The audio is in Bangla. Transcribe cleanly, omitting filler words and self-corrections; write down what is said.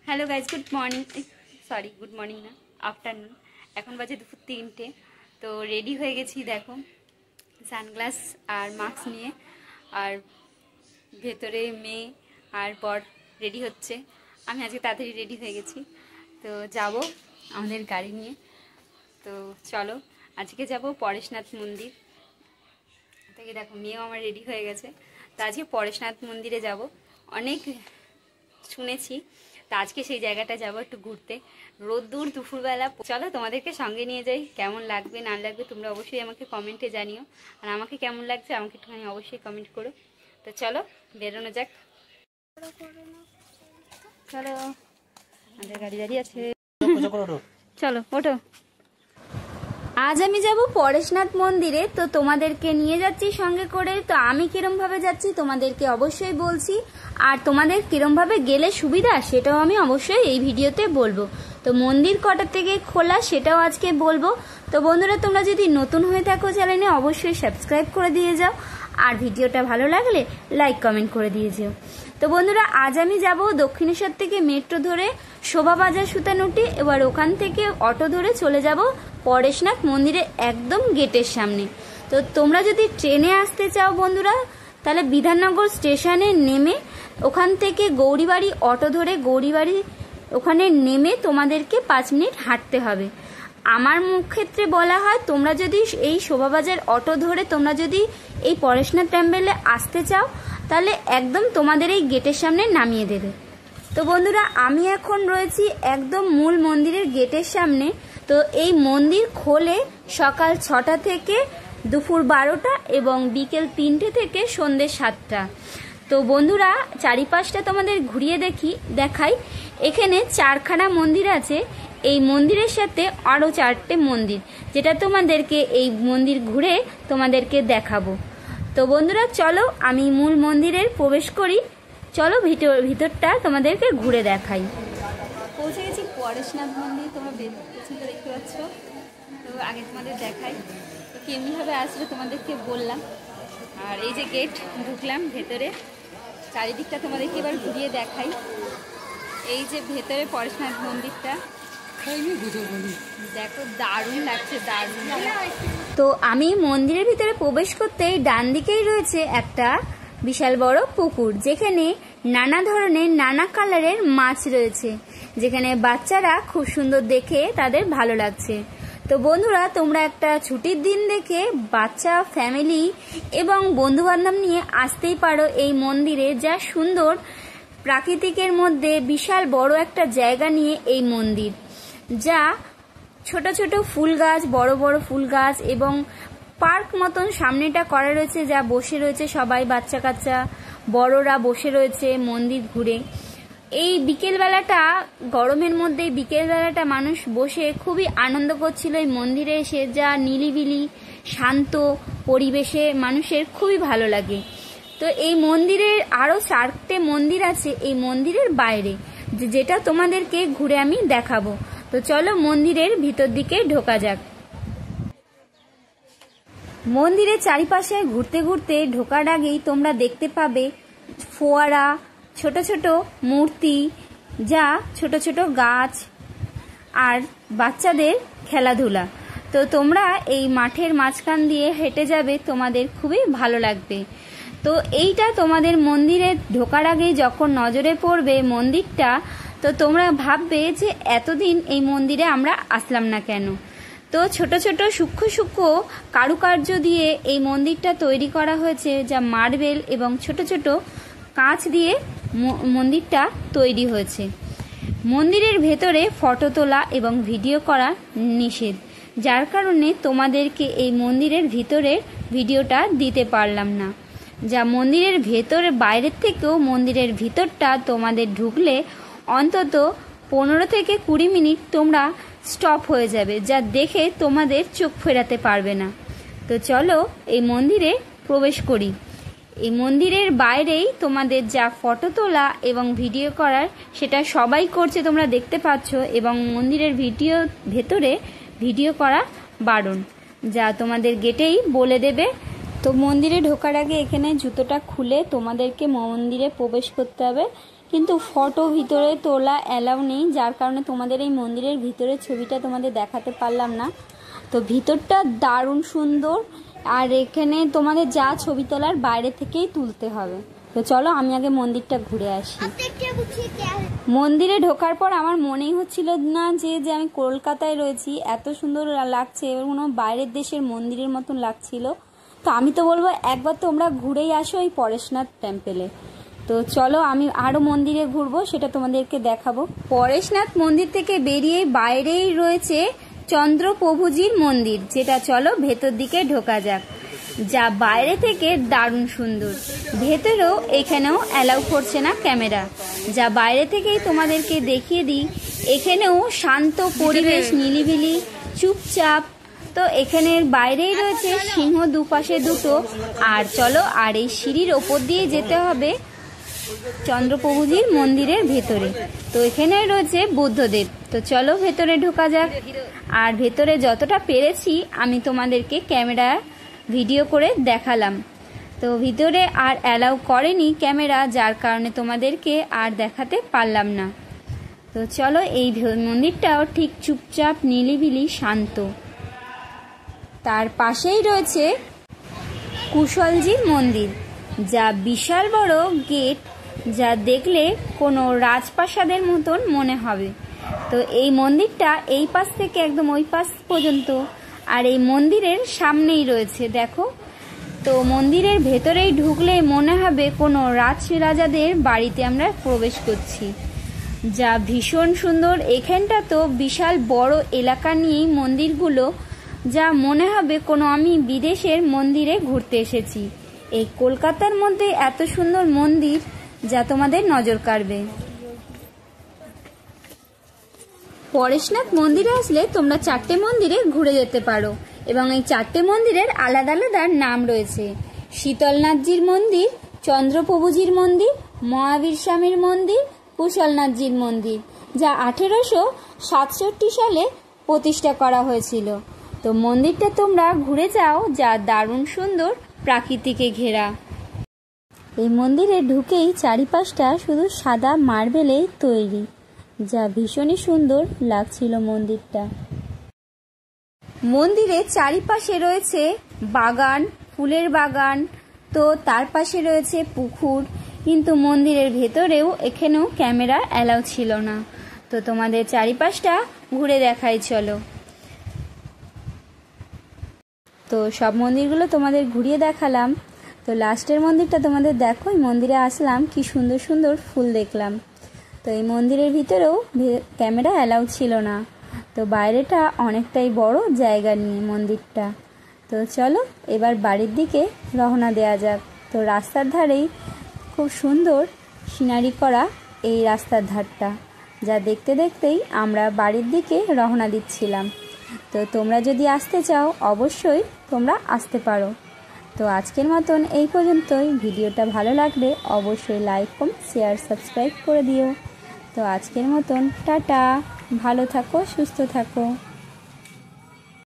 Hello guys, good morning. Sorry, good morning না, আফটারনুন। এখন বাজে দুপুর 3টে। তো রেডি হয়ে গেছি, দেখো সানগ্লাস আর মাস্ক নিয়ে। আর ভেতরে মেয়ে আর বর রেডি হচ্ছে। আমি আজকে তাড়াতাড়ি রেডি হয়ে গেছি। তো যাব আমাদের গাড়ি নিয়ে। তো চলো, আজকে যাব পরেশনাথ মন্দির থেকে। দেখো মেয়েও আমার রেডি হয়ে গেছে। তো আজকে পরেশনাথ মন্দিরে যাব, অনেক শুনেছি। তো আজকে সেই জায়গাটা যাব একটু ঘুরতে। রোদ্দুর দুপুরবেলা। চলো তোমাদেরকে সঙ্গে নিয়ে যাই। কেমন লাগবে না লাগবে তোমরা অবশ্যই আমাকে কমেন্টে জানিও। আর আমাকে কেমন লাগছে আমাকে একটুখানি অবশ্যই কমেন্ট করো। তো চলো বেরোনো যাক। চলো, আমাদের গাড়ি দাঁড়িয়ে আছে, চলো ওঠো। আজ আমি যাব পরেশনাথ মন্দিরে। তো তোমাদেরকে নিয়ে যাচ্ছি সঙ্গে করে। তো আমি কিরমভাবে যাচ্ছি তোমাদেরকে অবশ্যই বলছি। আর তোমাদের কিরমভাবে গেলে সুবিধা সেটাও আমি অবশ্যই এই ভিডিওতে বলবো। তো মন্দির কটা থেকে খোলা সেটাও আজকে বলবো। তো বন্ধুরা, তোমরা যদি নতুন হয়ে থাকো চ্যানেলে অবশ্যই সাবস্ক্রাইব করে দিয়ে যাও। আর ভিডিওটা ভালো লাগলে লাইক কমেন্ট করে দিয়ে যাও। তো বন্ধুরা, আজ আমি যাব দক্ষিণেশ্বর থেকে মেট্রো ধরে শোভাবাজার সুতানুটি। এবার ওখান থেকে অটো ধরে চলে যাব পরেশনাথ মন্দিরে একদম গেটের সামনে। তো তোমরা যদি ট্রেনে আসতে চাও বন্ধুরা, তাহলে বিধাননগর স্টেশনে নেমে ওখান থেকে গৌরীবাড়ি অটো ধরে গৌরীবাড়ি ওখানে নেমে তোমাদেরকে 5 মিনিট হাঁটতে হবে। আমার ক্ষেত্রে বলা হয়, তোমরা যদি এই শোভাবাজার অটো ধরে তোমরা যদি এই পরেশনাথ টেম্পলে আসতে চাও তাহলে একদম তোমাদের এই গেটের সামনে নামিয়ে দেবে। তো বন্ধুরা, আমি এখন রয়েছি একদম মূল মন্দিরের গেটের সামনে। তো এই মন্দির খোলে সকাল 6টা থেকে দুপুর 12টা এবং বিকেল 3টে থেকে সন্ধ্যে 7টা। তো বন্ধুরা, চারিপাশটা তোমাদের ঘুরিয়ে দেখাই। এখানে 4খানা মন্দির আছে। এই মন্দিরের সাথে আরও 4টে মন্দির, যেটা তোমাদেরকে এই মন্দির ঘুরে তোমাদেরকে দেখাবো। তো বন্ধুরা চলো, আমি মূল মন্দিরের প্রবেশ করি। চলো ভিতরটা তোমাদেরকে ঘুরে দেখাই। পৌঁছে গেছি পরেশনাথ মন্দির। তোমরা পেছনটা দেখতে পাচ্ছ। তো আগে তোমাদের দেখাই তো কেমনিভাবে আসলে তোমাদেরকে বললাম। আর এই যে গেট, ঢুকলাম ভেতরে। চারিদিকটা তোমাদেরকে এবার ঘুরিয়ে দেখাই। এই যে ভেতরে পরেশনাথ মন্দিরটা, দেখো দারুণ লাগছে, দারুণ। তো আমি মন্দিরের ভিতরে প্রবেশ করতেই ডান দিকেই রয়েছে একটা বিশাল বড় পুকুর, যেখানে নানা ধরনের নানা কালারের মাছ রয়েছে, যেখানে বাচ্চারা খুব সুন্দর দেখে তাদের ভালো লাগছে। তো বন্ধুরা, তোমরা একটা ছুটির দিন দেখে বাচ্চা, ফ্যামিলি এবং বন্ধুবান্ধব নিয়ে আসতেই পারো এই মন্দিরে। যা সুন্দর প্রাকৃতিকের মধ্যে বিশাল বড় একটা জায়গা নিয়ে এই মন্দির, যা ছোট ছোট ফুল গাছ, বড় বড় ফুল গাছ এবং পার্ক মতন সামনেটা করা রয়েছে, যা বসে রয়েছে সবাই, বাচ্চা কাচ্চা বড়রা বসে রয়েছে মন্দির ঘুরে। এই বিকেলবেলাটা, গরমের মধ্যে বিকেলবেলাটা মানুষ বসে খুবই আনন্দ করছিল এই মন্দিরে এসে। যা নিলিবিলি শান্ত পরিবেশে মানুষের খুবই ভালো লাগে। তো এই মন্দিরের আরও 4টে মন্দির আছে এই মন্দিরের বাইরে, যেটা তোমাদেরকে ঘুরে আমি দেখাবো। তো চলো মন্দিরের ভিতর দিকে ঢোকা যাক। মন্দিরের চারিপাশে ঘুরতে ঘুরতে ঢোকার আগেই তোমরা দেখতে পাবে ফোয়ারা, ছোট ছোট মূর্তি, যা ছোট ছোট গাছ আর বাচ্চাদের খেলাধুলা। তো তোমরা এই মাঠের মাঝখান দিয়ে হেঁটে যাবে, তোমাদের খুবই ভালো লাগবে। তো এইটা তোমাদের মন্দিরে ঢোকার আগেই যখন নজরে পড়বে মন্দিরটা, তো তোমরা ভাববে যে এতদিন এই মন্দিরে আমরা আসলাম না কেন। তো ছোট ছোট সূক্ষ্ম সূক্ষ্ম কারুকার্য দিয়ে এই মন্দিরটা তৈরি করা হয়েছে, যা মার্বেল এবং ছোট ছোট কাঁচ দিয়ে মন্দিরটা তৈরি হয়েছে। মন্দিরের ভেতরে ফটো তোলা এবং ভিডিও করা নিষেধ, যার কারণে তোমাদেরকে এই মন্দিরের ভিতরের ভিডিওটা দিতে পারলাম না। যা মন্দিরের ভেতরে বাইরের থেকেও মন্দিরের ভিতরটা তোমাদের ঢুকলে অন্তত 15 থেকে 20 মিনিট তোমরা স্টপ হয়ে যাবে, যা দেখে তোমাদের চোখ ফেরাতে পারবে না। তো চলো এই মন্দিরে প্রবেশ করি। এই মন্দিরের বাইরেই তোমাদের যা ফটো তোলা এবং ভিডিও করার সেটা সবাই করছে, তোমরা দেখতে পাচ্ছ। এবং মন্দিরের ভেতরে ভিডিও করা বারণ, যা তোমাদের গেটেই বলে দেবে। তো মন্দিরে ঢোকার আগে এখানে জুতোটা খুলে তোমাদেরকে মন্দিরে প্রবেশ করতে হবে কিন্তু ফটো ভিতরে তোলা অ্যালাউ নেই, যার কারণে তোমাদের এই মন্দিরের ভিতরের ছবিটা তোমাদের দেখাতে পারলাম না। তো ভিতরটা দারুণ সুন্দর, আর এখানে তোমাদের যা ছবি তোলার বাইরে থেকেই তুলতে হবে। তো চলো আমি আগে মন্দিরটা ঘুরে আসি। মন্দিরে ঢোকার পর আমার মনেই হচ্ছিল না যে আমি কলকাতায় রয়েছি, এত সুন্দর লাগছে, কোনো বাইরের দেশের মন্দিরের মতন লাগছিল। তো আমি তো বলবো একবার তোমরা ঘুরেই আসো এই পরেশনাথ টেম্পেলে। তো চলো আমি আরও মন্দিরে ঘুরবো, সেটা তোমাদেরকে দেখাবো। পরেশনাথ মন্দির থেকে বেরিয়ে বাইরেই রয়েছে চন্দ্রপ্রভুজির মন্দির, যেটা চলো ভেতর দিকে ঢোকা যাক। যা বাইরে থেকে দারুণ সুন্দর, ভেতরেও এখানেও অ্যালাউ করছে না ক্যামেরা। যা বাইরে থেকেই তোমাদেরকে দেখিয়ে দিই, এখানেও শান্ত পরিবেশ, নিলিবিলি, চুপচাপ। তো এখানের বাইরেই রয়েছে সিংহ দুপাশে দুটো। আর চলো আর এই সিঁড়ির ওপর দিয়ে যেতে হবে চন্দ্রপ্রভুজির মন্দিরের ভেতরে। তো এখানে রয়েছে বুদ্ধদেব। তো চলো ভেতরে ঢোকা যাক। আর ভেতরে যতটা পেরেছি আমি তোমাদেরকে ক্যামেরা ভিডিও করে দেখালাম। তো ভিতরে আর অ্যালাউ করেনি ক্যামেরা, যার কারণে তোমাদেরকে আর দেখাতে পারলাম না। তো চলো এই মন্দিরটাও ঠিক চুপচাপ, নিলিবিলি, শান্ত। তার পাশেই রয়েছে কুশলজির মন্দির, যা বিশাল বড় গেট, যা দেখলে কোনো রাজপ্রাসাদের মতন মনে হবে। তো এই মন্দিরটা এই পাশ থেকে একদম ওই পাশ পর্যন্ত, আর এই মন্দিরের সামনেই রয়েছে দেখো। তো মন্দিরের ভেতরেই ঢুকলে মনে হবে কোনো রাজাদের বাড়িতে আমরা প্রবেশ করছি, যা ভীষণ সুন্দর। এখানটা তো বিশাল বড় এলাকা নিয়েই মন্দিরগুলো, যা মনে হবে কোনো আমি বিদেশের মন্দিরে ঘুরতে এসেছি। এই কলকাতার মধ্যে এত সুন্দর মন্দির, যা তোমাদের নজর কাড়বে। পরেশনাথ মন্দিরে আসলে তোমরা 4টে মন্দিরে ঘুরে যেতে পারো, এবং এই 4টে মন্দিরের আলাদা আলাদা নাম রয়েছে। শীতলনাথজির মন্দির, চন্দ্রপ্রভুজির মন্দির, মহাবীর স্বামীর মন্দির, কুশলনাথজির মন্দির, যা 1867 সালে প্রতিষ্ঠা করা হয়েছিল। তো মন্দিরটা তোমরা ঘুরে যাও, যা দারুণ সুন্দর, প্রাকৃতিকে ঘেরা। এই মন্দিরে ঢুকেই চারিপাশটা শুধু সাদা মার্বেলেই তৈরি, যা ভীষণই সুন্দর লাগছিল মন্দিরটা। মন্দিরের চারিপাশে রয়েছে বাগান, ফুলের বাগান। তো তার পাশে রয়েছে পুকুর, কিন্তু মন্দিরের ভেতরেও এখানেও ক্যামেরা অ্যালাউ ছিল না। তো তোমাদের চারিপাশটা ঘুরে দেখাই চলো। তো সব মন্দিরগুলো তোমাদের ঘুরিয়ে দেখালাম। তো লাস্টের মন্দিরটা তোমাদের দেখো, এই মন্দিরে আসলাম, কি সুন্দর সুন্দর ফুল দেখলাম। তো এই মন্দিরের ভিতরেও ক্যামেরা অ্যালাউ ছিল না। তো বাইরেটা অনেকটাই বড় জায়গা নিয়ে মন্দিরটা। তো চলো এবার বাড়ির দিকে রওনা দেওয়া যাক। তো রাস্তার ধারেই খুব সুন্দর সিনারি করা এই রাস্তার ধারটা, যা দেখতে দেখতেই আমরা বাড়ির দিকে রওনা দিচ্ছিলাম। তো তোমরা যদি আসতে চাও অবশ্যই তোমরা আসতে পারো। তো আজকের মতন এই পর্যন্তই। ভিডিওটা ভালো লাগলে অবশ্যই লাইক, কমেন্ট, শেয়ার, সাবস্ক্রাইব করে দিও। তো আজকের মতন টাটা, ভালো থাকো, সুস্থ থাকো।